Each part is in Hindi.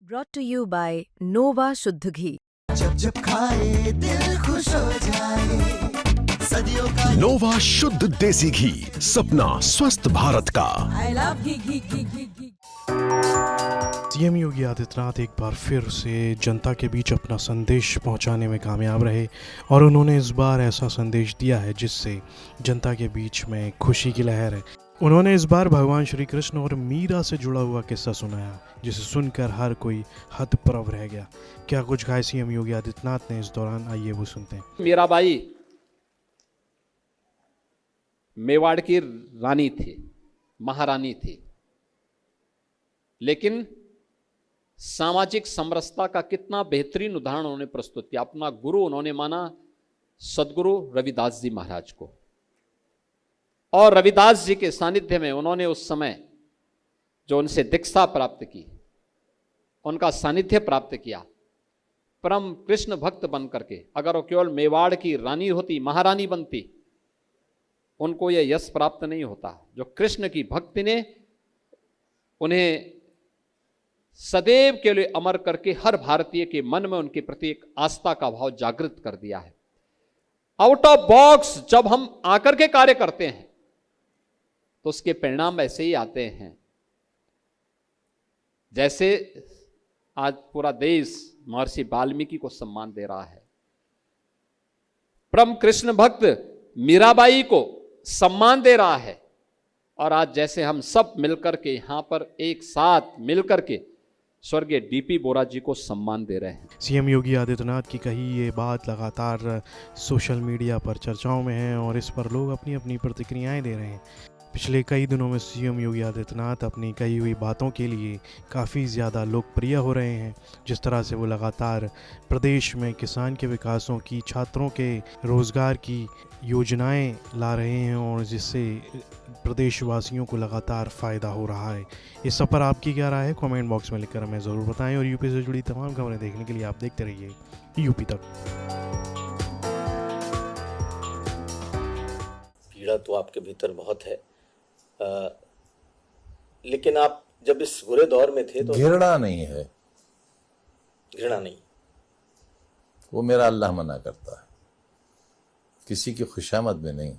Brought to you by Nova शुद्ध घी। जब जब खाए दिल खुश हो जाए सदियों का नोवा शुद्ध देसी घी, सपना स्वस्थ भारत का। I love ghee. CM Yogi Adityanath एक बार फिर से जनता के बीच अपना संदेश पहुंचाने में कामयाब रहे और उन्होंने इस बार ऐसा संदेश दिया है जिससे जनता के बीच में खुशी की लहर है। उन्होंने इस बार भगवान श्री कृष्ण और मीरा से जुड़ा हुआ किस्सा सुनाया जिसे सुनकर हर कोई हतप्रभ रह गया। क्या कुछ कहा सीएम योगी आदित्यनाथ ने इस दौरान, आइए वो सुनते हैं। मीराबाई मेवाड़ की रानी थी, महारानी थी, लेकिन सामाजिक समरसता का कितना बेहतरीन उदाहरण उन्होंने प्रस्तुत किया। अपना गुरु उन्होंने माना सदगुरु रविदास जी महाराज को, और रविदास जी के सानिध्य में उन्होंने उस समय जो उनसे दीक्षा प्राप्त की, उनका सानिध्य प्राप्त किया, परम कृष्ण भक्त बन करके। अगर वो केवल मेवाड़ की रानी होती, महारानी बनती, उनको यह यश प्राप्त नहीं होता। जो कृष्ण की भक्ति ने उन्हें सदैव के लिए अमर करके हर भारतीय के मन में उनके प्रति एक आस्था का भाव जागृत कर दिया है। आउट ऑफ बॉक्स जब हम आकर के कार्य करते हैं तो उसके परिणाम ऐसे ही आते हैं। जैसे आज पूरा देश महर्षि वाल्मीकि को सम्मान दे रहा है, परम कृष्ण भक्त मीराबाई को सम्मान दे रहा है, और आज जैसे हम सब मिलकर के यहां पर एक साथ मिलकर के स्वर्गीय डीपी बोरा जी को सम्मान दे रहे हैं। सीएम योगी आदित्यनाथ की कही ये बात लगातार सोशल मीडिया पर चर्चाओं में है और इस पर लोग अपनी अपनी प्रतिक्रियाएं दे रहे हैं। पिछले कई दिनों में सीएम योगी आदित्यनाथ अपनी कही हुई बातों के लिए काफ़ी ज़्यादा लोकप्रिय हो रहे हैं। जिस तरह से वो लगातार प्रदेश में किसान के विकासों की, छात्रों के रोज़गार की योजनाएं ला रहे हैं और जिससे प्रदेशवासियों को लगातार फ़ायदा हो रहा है। इस सब पर आपकी क्या राय है, कमेंट बॉक्स में लिखकर हमें ज़रूर बताएं। और यूपी से जुड़ी तमाम खबरें देखने के लिए आप देखते रहिए यूपी तक। पीड़ा तो आपके भीतर बहुत है, लेकिन आप जब इस बुरे दौर में थे तो घृणा नहीं है, घृणा नहीं, वो मेरा अल्लाह मना करता है। किसी की खुशामद में नहीं,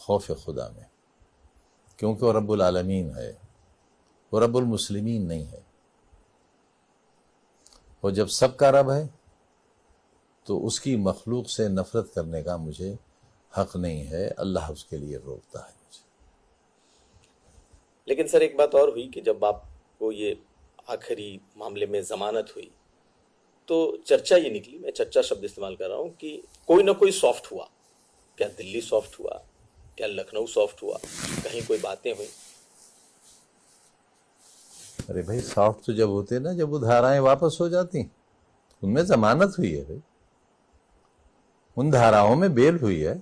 खौफ खुदा में, क्योंकि वो रब्बुल आलमीन है, वो रब्बुल मुस्लिमीन नहीं है। और जब सबका रब है तो उसकी मखलूक से नफरत करने का मुझे हक नहीं है। अल्लाह उसके लिए रोकता है मुझे। लेकिन सर एक बात और हुई कि जब आपको ये आखिरी मामले में जमानत हुई तो चर्चा ये निकली, मैं चर्चा शब्द इस्तेमाल कर रहा हूं, कि कोई ना कोई सॉफ्ट हुआ। क्या दिल्ली सॉफ्ट हुआ, क्या लखनऊ सॉफ्ट हुआ, कहीं कोई बातें हुई? अरे भाई, सॉफ्ट तो जब होते ना, जब वो धाराएं वापस हो जाती, उनमें जमानत हुई है भाई, उन धाराओं में बेल हुई है।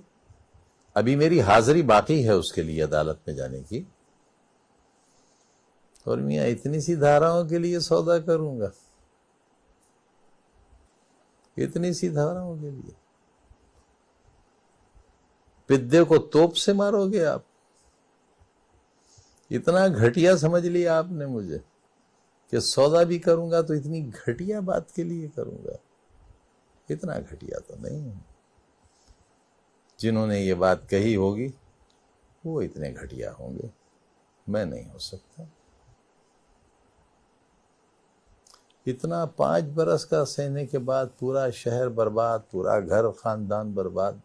अभी मेरी हाजिरी बाकी है उसके लिए अदालत में जाने की, और मियाँ इतनी सी धाराओं के लिए सौदा करूंगा, इतनी सी धाराओं के लिए? पिद्दे को तोप से मारोगे आप? इतना घटिया समझ लिया आपने मुझे कि सौदा भी करूंगा तो इतनी घटिया बात के लिए करूंगा? इतना घटिया तो नहीं हूं। जिन्होंने ये बात कही होगी वो इतने घटिया होंगे, मैं नहीं हो सकता। इतना 5 बरस का सहने के बाद पूरा शहर बर्बाद, पूरा घर खानदान बर्बाद,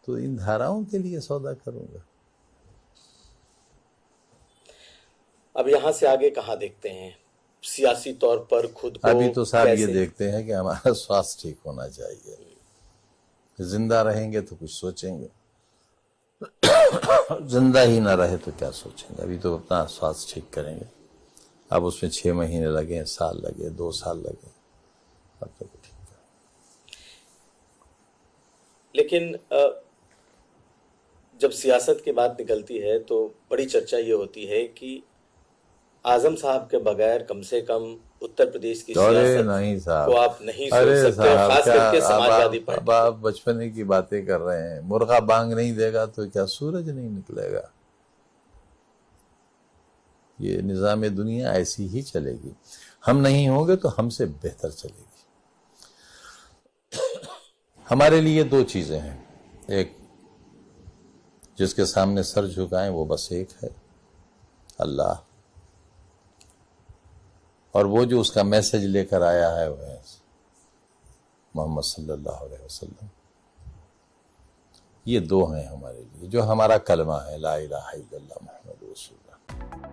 तो इन धाराओं के लिए सौदा करूंगा? अब यहां से आगे कहां देखते हैं सियासी तौर पर खुद को? अभी तो साहब ये कैसे? देखते हैं कि हमारा स्वास्थ्य ठीक होना चाहिए। जिंदा रहेंगे तो कुछ सोचेंगे, जिंदा ही ना रहे तो क्या सोचेंगे। अभी तो अपना स्वास्थ्य ठीक करेंगे। अब उसमें 6 महीने लगे, साल लगे, 2 साल लगे, अब तो ठीक है। लेकिन जब सियासत की बात निकलती है तो बड़ी चर्चा ये होती है कि आजम साहब के बगैर कम से कम उत्तर प्रदेश की सियासत नहीं साहब, को आप नहीं सोच सकते, खास करके समाजवादी पार्टी। आप बचपने की बातें कर रहे हैं। मुर्गा बांग नहीं देगा तो क्या सूरज नहीं निकलेगा? ये निज़ाम दुनिया ऐसी ही चलेगी। हम नहीं होंगे तो हमसे बेहतर चलेगी। हमारे लिए दो चीज़ें हैं, एक जिसके सामने सर झुकाएं वो बस एक है, अल्लाह, और वो जो उसका मैसेज लेकर आया है वो है मोहम्मद सल्लल्लाहु अलैहि वसल्लम। ये दो हैं हमारे लिए, जो हमारा कलमा है, ला इलाहा इल्लल्लाह मुहम्मद रसूलुल्लाह।